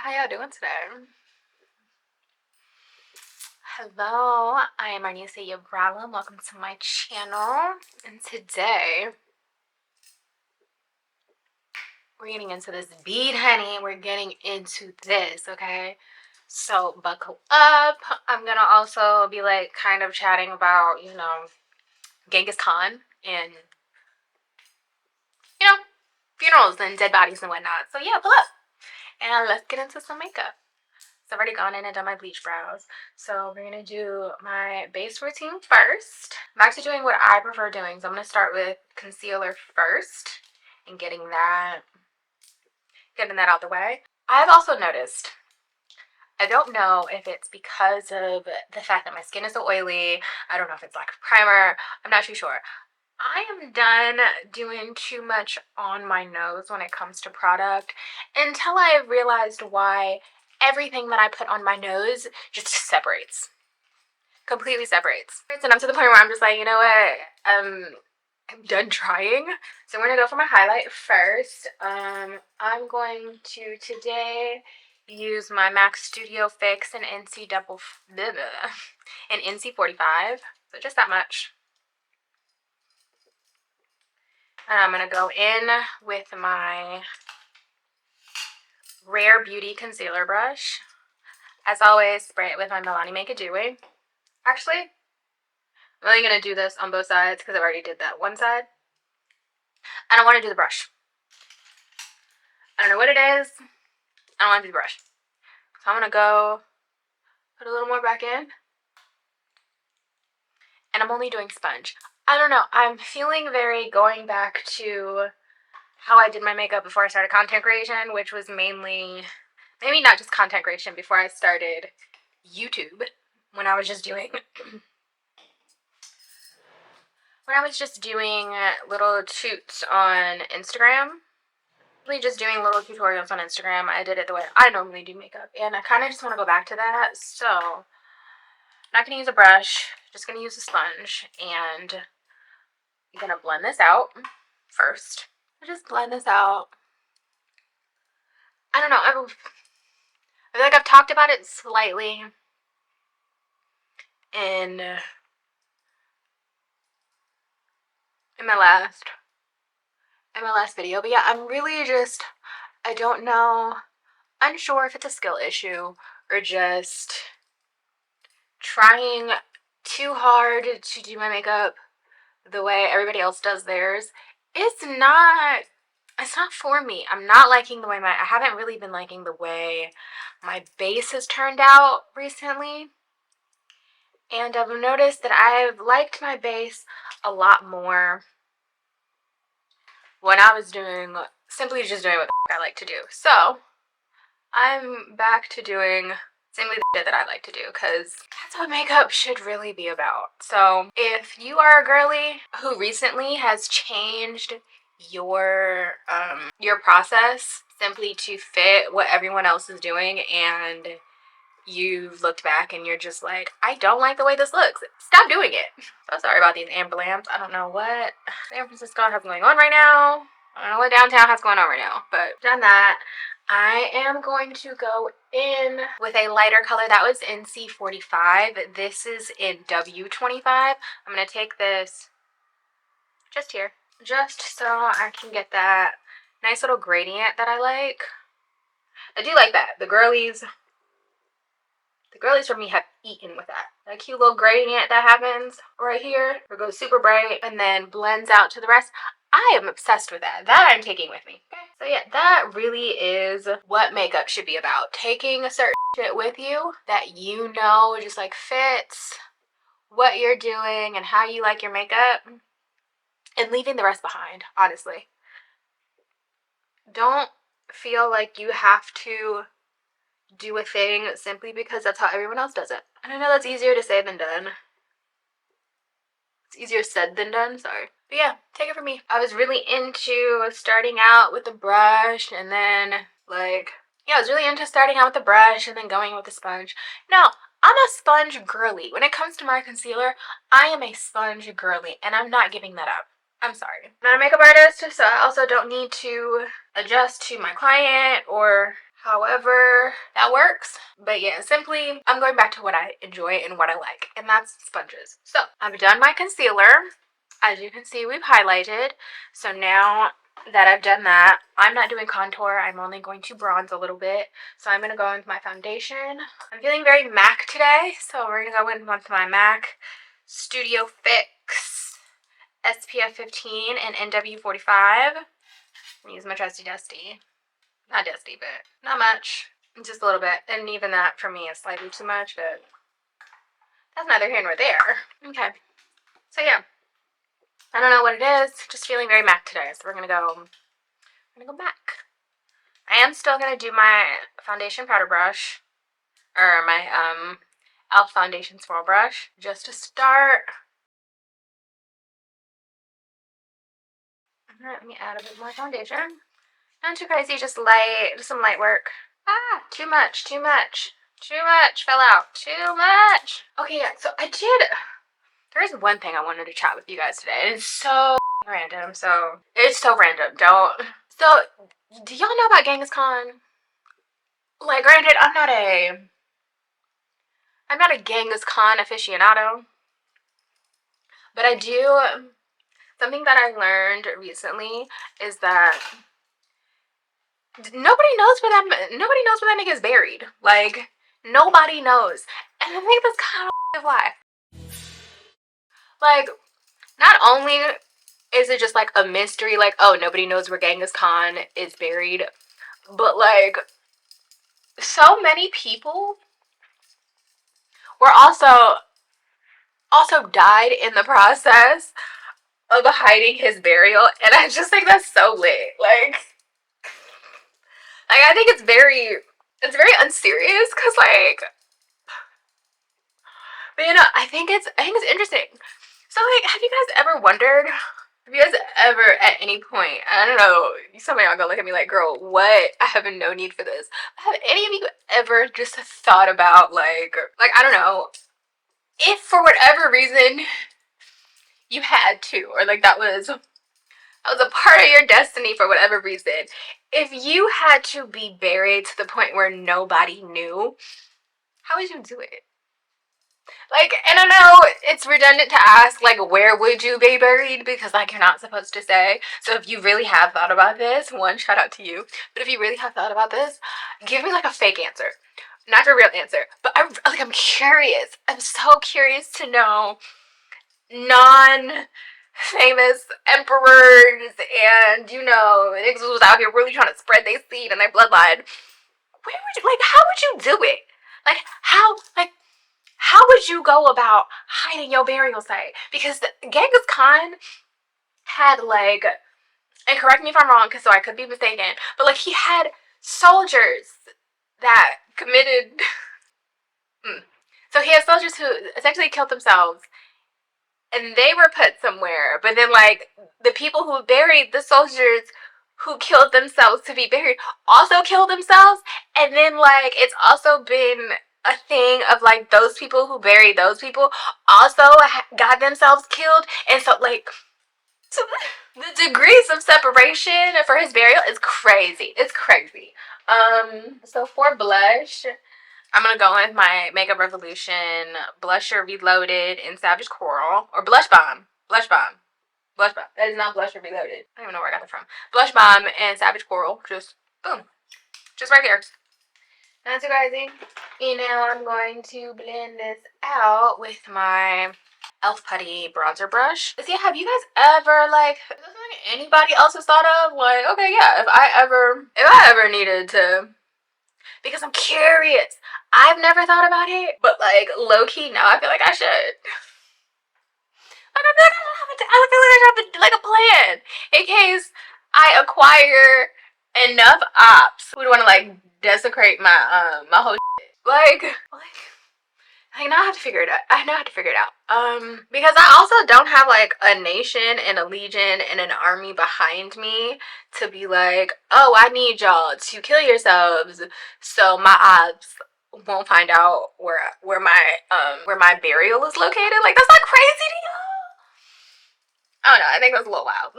How y'all doing today? Hello, I am Arnisa Yabrala. Welcome to my channel. And today we're getting into this bead, honey. We're getting into this, okay? So buckle up. I'm gonna also be like kind of chatting about, Genghis Khan and funerals and dead bodies and whatnot. So yeah, pull up and let's get into some makeup. So I've already gone in and done my bleach brows. So we're going to do my base routine first. I'm actually doing what I prefer doing. So I'm going to start with concealer first and getting that out the way. I've also noticed, I don't know if it's because of the fact that my skin is so oily. I don't know if it's lack of primer. I'm not too sure. I am done doing too much on my nose when it comes to product until I have realized why everything that I put on my nose just separates. Completely separates. And I'm to the point where I'm just like, you know what? I'm done trying. So I'm going to go for my highlight first. I'm going to today use my MAC Studio Fix and NC45. So just that much. And I'm going to go in with my Rare Beauty concealer brush. As always, spray it with my Milani Make a Dewy. Actually, I'm only going to do this on both sides because I already did that one side. I don't want to do the brush. I don't know what it is. I don't want to do the brush. So I'm going to go put a little more back in. And I'm only doing sponge. I don't know. I'm feeling very going back to how I did my makeup before I started content creation, which was mainly, maybe not just content creation, before I started YouTube, when I was just doing little shoots on Instagram. Really just doing little tutorials on Instagram. I did it the way I normally do makeup, and I kind of just want to go back to that. So I'm not going to use a brush, just going to use a sponge, and I'm going to blend this out first. Just blend this out. I don't know, I feel like I've talked about it slightly in my last video, but yeah, I'm really just, I don't know, unsure if it's a skill issue or just trying too hard to do my makeup the way everybody else does theirs. It's not for me. I'm not liking the way I haven't really been liking the way my base has turned out recently. And I've noticed that I've liked my base a lot more when I was simply just doing what the I like to do. So I'm back to doing simply the that I like to do, because that's what makeup should really be about. So if you are a girly who recently has changed your process simply to fit what everyone else is doing, and you've looked back and you're just like, I don't like the way this looks, stop doing it. So sorry about these amber lamps. I don't know what San Francisco has going on right now. I don't know what downtown has going on right now, but done that. I am going to go in with a lighter color. That was NC45. This is in W25. I'm going to take this just here, just so I can get that nice little gradient that I like. I do like that. The girlies for me have eaten with that. That cute little gradient that happens right here. It goes super bright and then blends out to the rest. I am obsessed with that. That I'm taking with me. Okay. So yeah, that really is what makeup should be about. Taking a certain shit with you that you know just like fits what you're doing and how you like your makeup, and leaving the rest behind, honestly. Don't feel like you have to do a thing simply because that's how everyone else does it. And I know that's easier to say than done. It's easier said than done, sorry. But yeah, take it from me. I was really into starting out with the brush and then I was really into starting out with the brush and then going with the sponge. No, I'm a sponge girly. When it comes to my concealer, I am a sponge girly, and I'm not giving that up. I'm sorry. I'm not a makeup artist, so I also don't need to adjust to my client or however that works. But yeah, simply I'm going back to what I enjoy and what I like, and that's sponges. So I've done my concealer. As you can see, we've highlighted. So now that I've done that, I'm not doing contour. I'm only going to bronze a little bit. So I'm going to go into my foundation. I'm feeling very MAC today, so we're going to go in with my MAC Studio Fix SPF 15 and NW45. I'm use my trusty dusty. Not dusty, but not much. Just a little bit. And even that for me is slightly too much, but that's neither here nor there. Okay. So yeah. I don't know what it is. Just feeling very MAC today. So we're gonna go back. I am still gonna do my foundation powder brush. Or my e.l.f. foundation swirl brush. Just to start. Alright, let me add a bit more foundation. Not too crazy, just light, just some light work. Ah, too much, too much. Too much fell out. Too much. Okay, yeah, so there is one thing I wanted to chat with you guys today, and it's so random, it's so random, so, do y'all know about Genghis Khan? Like, granted, I'm not a Genghis Khan aficionado, but I do, something that I learned recently is that nobody knows where that nigga is buried. Like, nobody knows. And I think that's kind of why. Like, not only is it just like a mystery, like, oh, nobody knows where Genghis Khan is buried, but like, so many people were also died in the process of hiding his burial, and I just think that's so lit. Like I think it's very unserious, because like, but you know, I think it's interesting. So like, have you guys ever at any point, I don't know, some of y'all gonna look at me like, girl, what? I have no need for this. Have any of you ever just thought about like I don't know, if for whatever reason you had to, or like that was a part of your destiny for whatever reason, if you had to be buried to the point where nobody knew, how would you do it? Like, and I know it's redundant to ask, like, where would you be buried? Because, like, you're not supposed to say. So if you really have thought about this, one, shout out to you. But if you really have thought about this, give me, like, a fake answer. Not your real answer. But, I'm curious. I'm so curious to know non-famous emperors and, you know, niggas was out here really trying to spread their seed and their bloodline. Where would you, like, how would you do it? Like, how would you go about hiding your burial site? Because Genghis Khan had like, and correct me if I'm wrong, because so I could be mistaken, but like he had soldiers that committed. So he had soldiers who essentially killed themselves, and they were put somewhere. But then like the people who buried the soldiers who killed themselves to be buried also killed themselves, and then like it's also been a thing of like those people who buried those people also got themselves killed, and so like, so the degrees of separation for his burial is crazy. It's crazy. So for blush, I'm gonna go with my Makeup Revolution Blusher Reloaded in Savage Coral, or Blush Bomb. That is not Blusher Reloaded. I don't even know where I got that from. Blush Bomb and Savage Coral. Just boom, just right here. Not too crazy. And now I'm going to blend this out with my e.l.f. Putty bronzer brush. See, have you guys ever, like, is this something anybody else has thought of? Like, okay, yeah, if I ever needed to, because I'm curious. I've never thought about it, but like, low-key, now I feel like I should. Like, I feel like I should have like a plan in case I acquire enough opps who would want to like desecrate my my whole shit. Like I now have to figure it out. Because I also don't have like a nation and a legion and an army behind me to be like, oh, I need y'all to kill yourselves so my ops won't find out where my burial is located. Like, that's not crazy to y'all. I don't know. I think that's a little wild.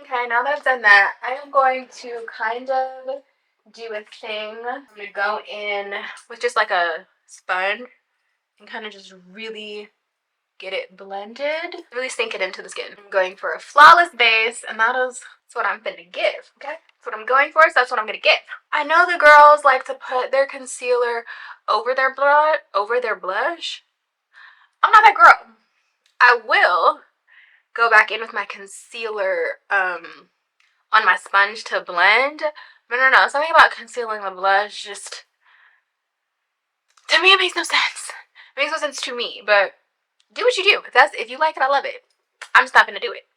Okay, now that I've done that, I am going to kind of do a thing. I'm gonna go in with just like a sponge and kind of just really get it blended, really sink it into the skin. I'm going for a flawless base, and that's what I'm gonna give. Okay, that's what I'm going for, so that's what I'm gonna give. I know the girls like to put their concealer over their blush. I'm not that girl. I will go back in with my concealer on my sponge to blend, but no, something about concealing the blush just, to me, it makes no sense. It makes no sense to me, but do what you do. If you like it, I love it. I'm just not gonna do it.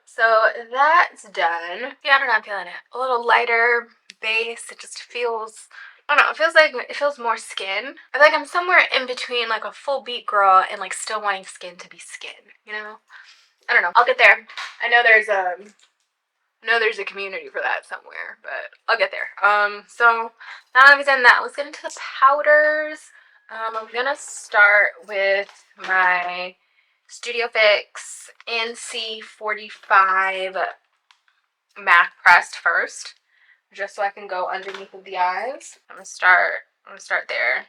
So that's done. Yeah, I don't know, I'm feeling it. A little lighter base. It just feels, I don't know, it feels more skin. I feel like I'm somewhere in between like a full beat girl and like still wanting skin to be skin, you know? I don't know. I'll get there. I know there's a community for that somewhere, but I'll get there. So now that we've done that, let's get into the powders. I'm gonna start with my Studio Fix NC45 MAC pressed first, just so I can go underneath of the eyes. I'm gonna start there,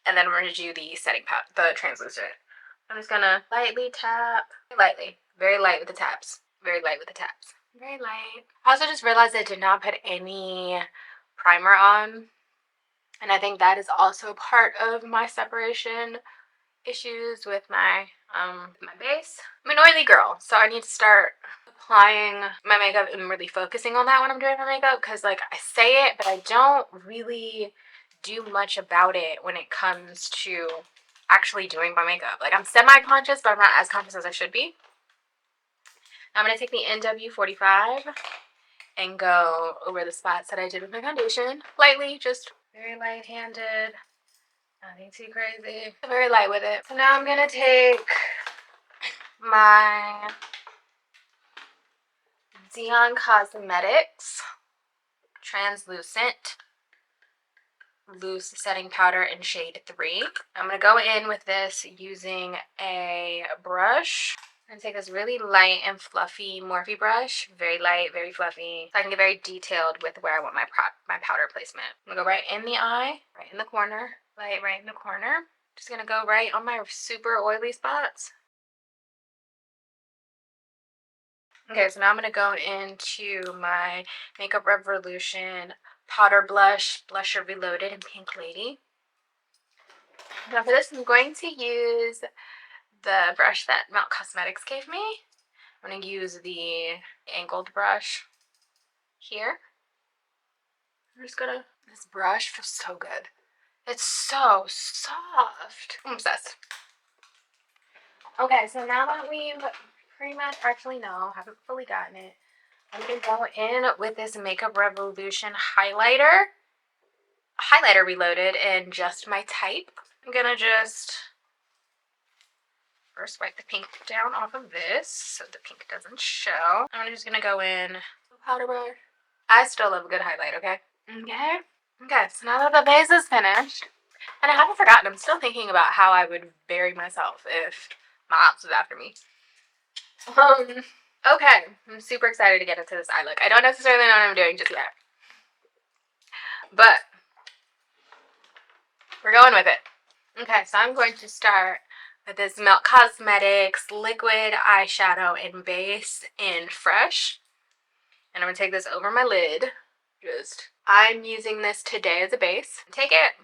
and then we're gonna do the setting powder, the translucent. I'm just gonna lightly tap, lightly, very light with the taps, very light with the taps. Very light. I also just realized I did not put any primer on, and I think that is also part of my separation issues with my base. I'm an oily girl, so I need to start applying my makeup and really focusing on that when I'm doing my makeup, because like I say it, but I don't really do much about it when it comes to actually doing my makeup. Like I'm semi-conscious, but I'm not as conscious as I should be. I'm going to take the NW45 and go over the spots that I did with my foundation. Lightly, just very light-handed. Nothing too crazy. Very light with it. So now I'm going to take my Dion Cosmetics Translucent Loose Setting Powder in shade 3. I'm going to go in with this using a brush. I'm going to take this really light and fluffy Morphe brush, very light, very fluffy, so I can get very detailed with where I want my powder placement. I'm going to go right in the eye, right in the corner, light right in the corner. Just going to go right on my super oily spots. Okay, so now I'm going to go into my Makeup Revolution Powder Blush, Blusher Reloaded in Pink Lady. Now for this, I'm going to use the brush that Melt Cosmetics gave me. I'm going to use the angled brush here. I'm just gonna, this brush feels so good. It's so soft. I'm obsessed. Okay, so now that we've pretty much, actually no, haven't fully gotten it, I'm going to go in with this Makeup Revolution highlighter reloaded in Just My Type. I'm going to just first wipe the pink down off of this so the pink doesn't show. I'm just going to go in with powder brush. I still love a good highlight, okay? Okay, so now that the base is finished, and I haven't forgotten, I'm still thinking about how I would bury myself if my ops was after me. Okay, I'm super excited to get into this eye look. I don't necessarily know what I'm doing just yet, but we're going with it. Okay, so I'm going to start with this Melt Cosmetics liquid eyeshadow and base in Fresh, and I'm going to take this over my lid. I'm using this today as a base. Take it,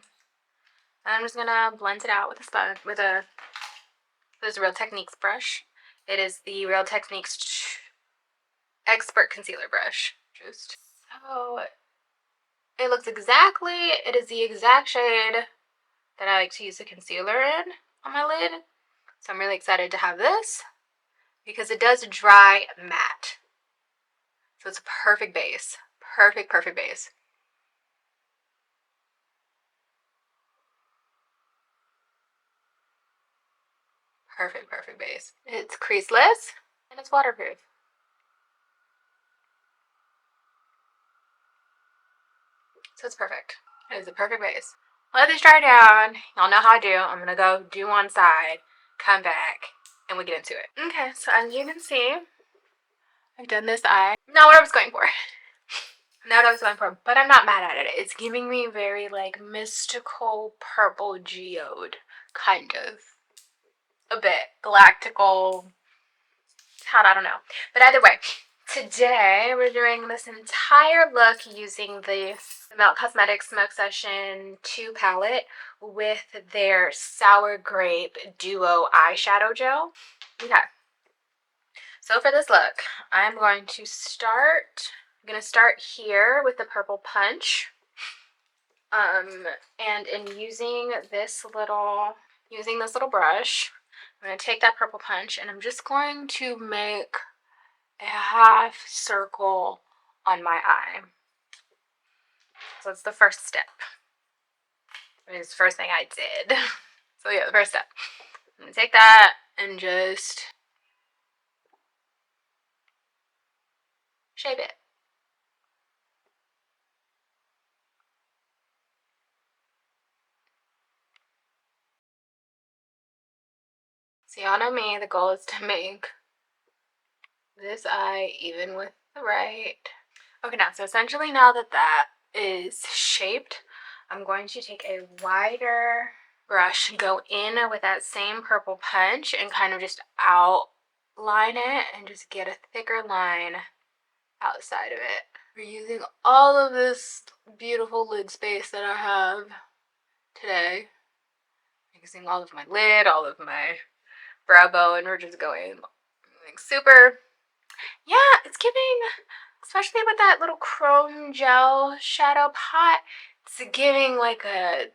and I'm just going to blend it out with a sponge, with this Real Techniques brush. It is the Real Techniques Expert Concealer Brush. So it looks it is the exact shade that I like to use the concealer in on my lid. So I'm really excited to have this because it does dry matte. So it's a perfect base. Perfect base. Perfect base. It's creaseless and it's waterproof. So it's perfect. It is a perfect base. Let this dry down. Y'all know how I do. I'm going to go do one side, come back, and we get into it. Okay, so as you can see, I've done this eye. Not what I was going for. Not what I was going for, but I'm not mad at it. It's giving me very like mystical purple geode, kind of. A bit galactical. I don't know. But either way, today we're doing this entire look using the Melt Cosmetics Smoke Session 2 palette with their Sour Grape Duo eyeshadow gel. Okay. So for this look, I'm going to start here with the purple punch. And in using this little brush, I'm going to take that purple punch and I'm just going to make a half circle on my eye. So that's the first step. It's the first thing I did. So yeah, the first step. I'm going to take that and just shape it. So y'all know me, the goal is to make this eye even with the right. Okay, now, so essentially now that that is shaped, I'm going to take a wider brush, go in with that same purple punch and kind of just outline it and just get a thicker line outside of it. We're using all of this beautiful lid space that I have today. Using all of my lid, all of my brow bone, and we're just going like super. Yeah, it's giving, especially with that little chrome gel shadow pot, it's giving like a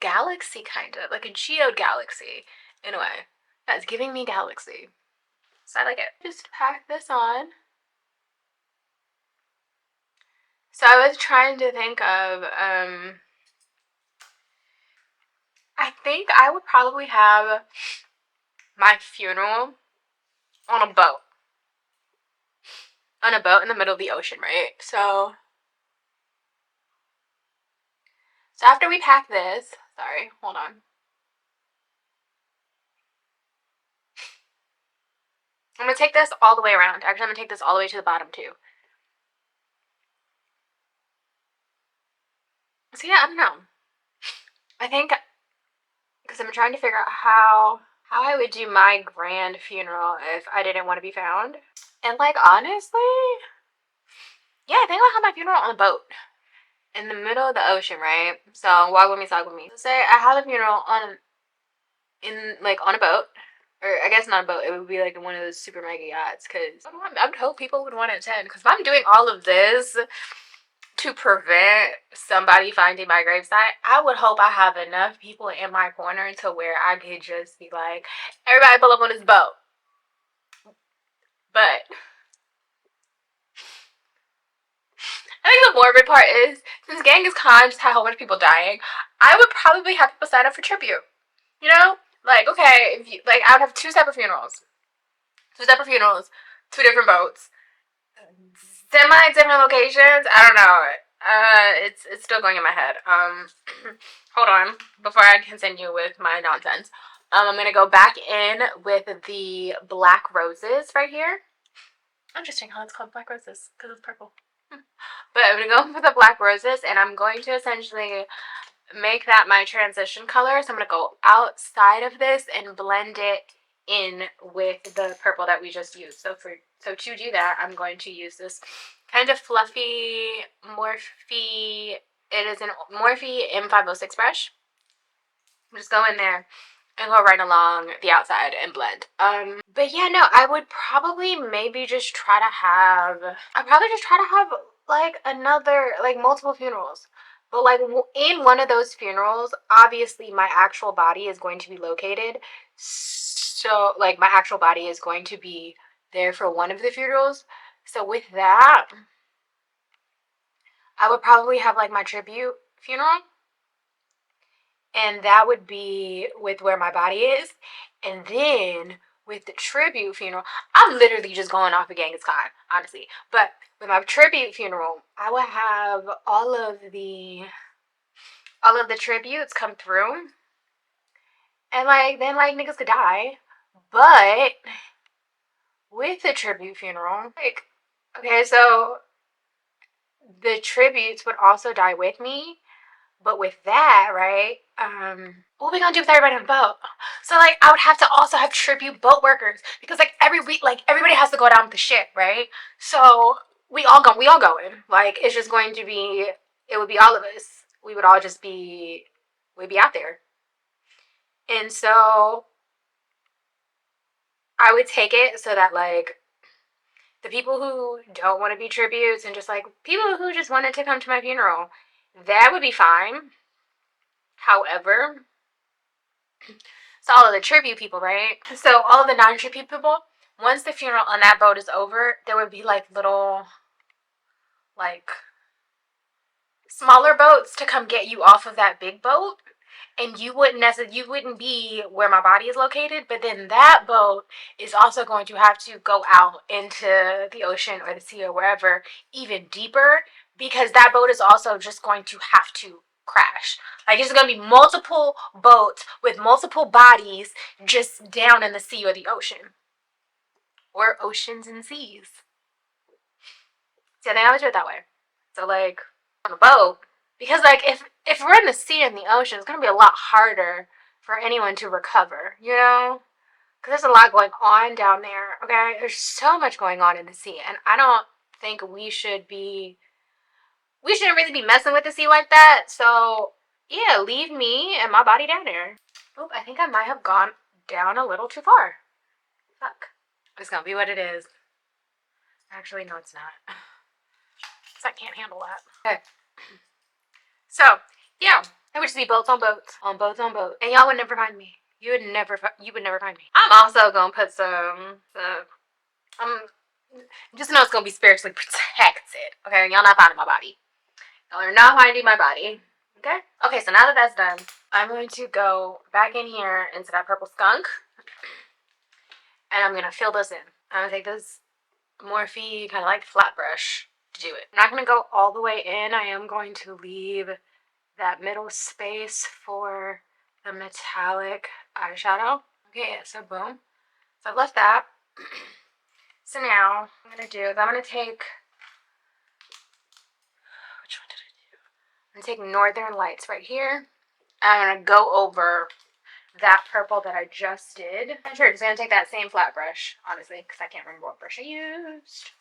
galaxy, kind of like a geode galaxy in a way. Yeah, it's giving me galaxy, so I like it. Just pack this on. So I was trying to think of I think I would probably have my funeral on a boat in the middle of the ocean, right? So after we pack this, sorry, hold on. I'm going to take this all the way around. Actually, I'm going to take this all the way to the bottom, too. So, yeah, I don't know. I think, because I'm trying to figure out how I would do my grand funeral if I didn't want to be found. And, like, honestly, yeah, I think I'll have my funeral on a boat in the middle of the ocean, right? So, walk with me, talk with me. So say I have a funeral on a boat. Or I guess not a boat, it would be like one of those super mega yachts, because I would hope people would want to attend, because if I'm doing all of this to prevent somebody finding my gravesite, I would hope I have enough people in my corner to where I could just be like, everybody pull up on this boat. But I think the morbid part is, since Genghis Khan just had a whole bunch of people dying, I would probably have people sign up for tribute. You know? Like, okay, if you, like, I would have two separate funerals, two different boats, different locations. I don't know. It's still going in my head. Hold on before I continue with my nonsense. I'm gonna go back in with the black roses right here. Interesting how it's called black roses, because it's purple. But I'm gonna go for the black roses, and I'm going to essentially make that my transition color. So I'm going to go outside of this and blend it in with the purple that we just used. So to do that, I'm going to use this kind of fluffy Morphe. It is an Morphe M506 brush. Just go in there and go right along the outside and blend. But yeah, no, I would probably maybe just try to have, like another, like multiple funerals. But like in one of those funerals, obviously my actual body is going to be located. So like my actual body is going to be there for one of the funerals. So with that, I would probably have like my tribute funeral. And that would be with where my body is. And then with the tribute funeral, I'm literally just going off of Genghis Khan, honestly. But with my tribute funeral, I would have all of the tributes come through. And like then like niggas could die. But with the tribute funeral, like Okay, so the tributes would also die with me. But with that, right? What are we gonna do with everybody on the boat? So like, I would have to also have tribute boat workers because like every week, like everybody has to go down with the ship, right? So we all going. Like it's just going to be, it would be all of us. We would all just be, we'd be out there, and so I would take it so that like the people who don't want to be tributes and just like people who just wanted to come to my funeral, that would be fine. However, so all of the tribute people, right? So all of the non-tribute people, once the funeral on that boat is over, there would be like little, like smaller boats to come get you off of that big boat, and you wouldn't be where my body is located, but then that boat is also going to have to go out into the ocean or the sea or wherever even deeper, because that boat is also just going to have to crash. Like it's going to be multiple boats with multiple bodies just down in the sea or the ocean, or oceans and seas. See, I think I would do it that way. So like on a boat, because like if we're in the sea and the ocean, it's gonna be a lot harder for anyone to recover, you know? Because there's a lot going on down there. Okay, there's so much going on in the sea, and I don't think we shouldn't really be messing with the sea like that. So yeah, leave me and my body down there. Oop, I think I might have gone down a little too far. Fuck. It's gonna be what it is. Actually, no, it's not. Because I can't handle that. Okay. So, yeah. It would just be boats on boats. On boats on boats. And y'all would never find me. You would never find me. I'm also gonna put I'm just know it's gonna be spiritually protected. Okay, y'all not finding my body. Y'all are not finding my body. Okay? Okay, so now that that's done, I'm going to go back in here into that purple skunk. And I'm gonna fill this in. I'm gonna take this Morphe kind of like flat brush to do it. I'm not gonna go all the way in. I am going to leave that middle space for the metallic eyeshadow. Okay, so boom. So I've left that. So now what I'm gonna do is I'm gonna take, which one did I do? I'm gonna take Northern Lights right here. I'm gonna go over that purple that I just did. I'm sure just gonna take that same flat brush, honestly, because I can't remember what brush I used.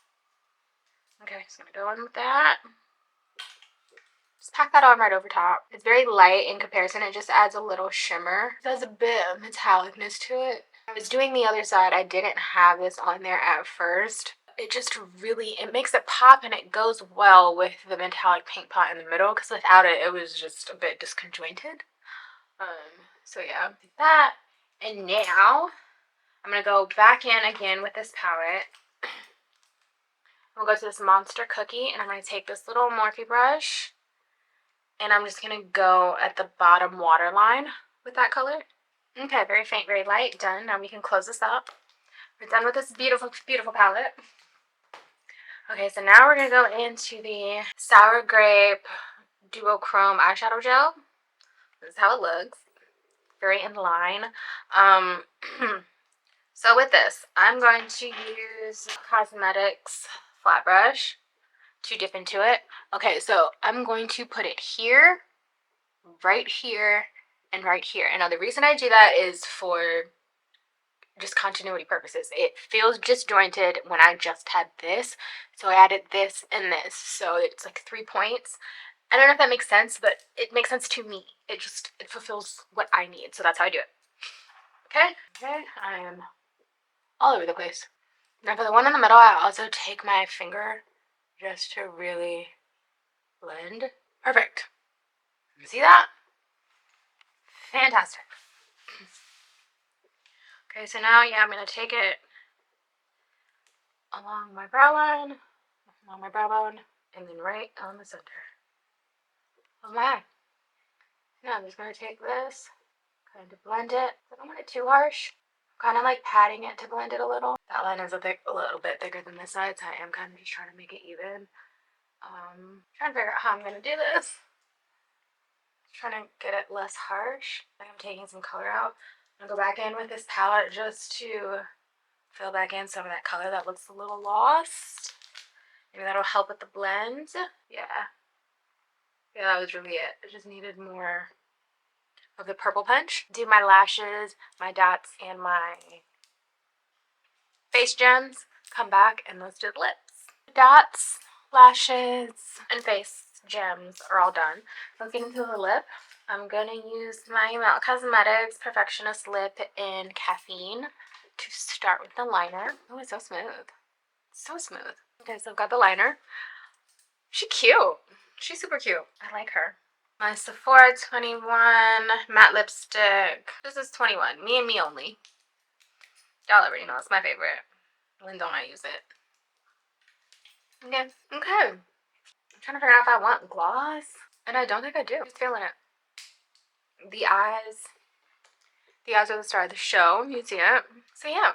Okay, just gonna go in with that. Just pack that on right over top. It's very light in comparison. It just adds a little shimmer. It has a bit of metallicness to it. I was doing the other side. I didn't have this on there at first. It just really, it makes it pop, and it goes well with the metallic paint pot in the middle, because without it, it was just a bit disconjointed. So yeah, that. And now I'm gonna go back in again with this palette. I'm gonna go to this Monster Cookie, and I'm gonna take this little Morphe brush, and I'm just gonna go at the bottom waterline with that color. Okay, very faint, very light. Done. Now we can close this up. We're done with this beautiful, beautiful palette. Okay, so now we're gonna go into the Sour Grape Duochrome eyeshadow gel. This is how it looks. Very in line. So with this, I'm going to use Cosmetics flat brush to dip into it. Okay, so I'm going to put it here, right here, and right here. And now the reason I do that is for just continuity purposes. It feels disjointed when I just had this, so I added this and this, so it's like 3 points. I don't know if that makes sense, but it makes sense to me. It fulfills what I need, so that's how I do it. Okay, I am all over the place. Now for the one in the middle, I also take my finger just to really blend. Perfect. See that? Fantastic. Okay, so now, yeah, I'm going to take it along my brow line, along my brow bone, and then right on the center of my eye. Now I'm just going to take this, kind of blend it. I don't want it too harsh. I'm kind of like patting it to blend it a little. That line is a little bit thicker than this side, so I am kind of just trying to make it even. Trying to figure out how I'm going to do this. Trying to get it less harsh. I'm taking some color out. I'm gonna go back in with this palette just to fill back in some of that color that looks a little lost. Maybe that'll help with the blend. Yeah. Yeah, that was really it. I just needed more of the purple punch. Do my lashes, my dots, and my face gems. Come back and let's do the lips. Dots, lashes, and face gems are all done. Let's get into the lip. I'm gonna use my Melt Cosmetics Perfectionist Lip in Caffeine to start with the liner. Oh, it's so smooth. So smooth. Okay, so I've got the liner. She's cute. She's super cute. I like her. My Sephora 21 matte lipstick. This is 21. Me and me only. Y'all already know it's my favorite. When don't I use it? Okay. Okay. I'm trying to figure out if I want gloss. And I don't think I do. I'm just feeling it. The eyes. The eyes are the star of the show. You see it. So yeah.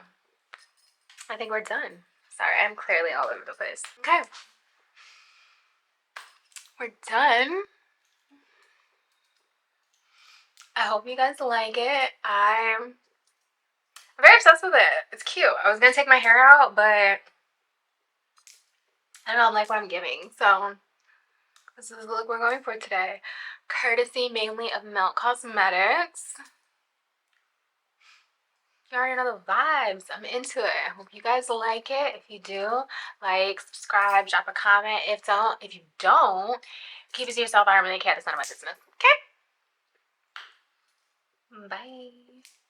I think we're done. Sorry, I'm clearly all over the place. Okay. We're done. I hope you guys like it. I'm very obsessed with it. It's cute. I was gonna take my hair out, but I don't like what I'm giving. So this is the look we're going for today. Courtesy mainly of Melt Cosmetics. You already know the vibes. I'm into it. I hope you guys like it. If you do, like, subscribe, drop a comment. If you don't, keep it to yourself. I don't really care. It's none of my business. Okay? Bye.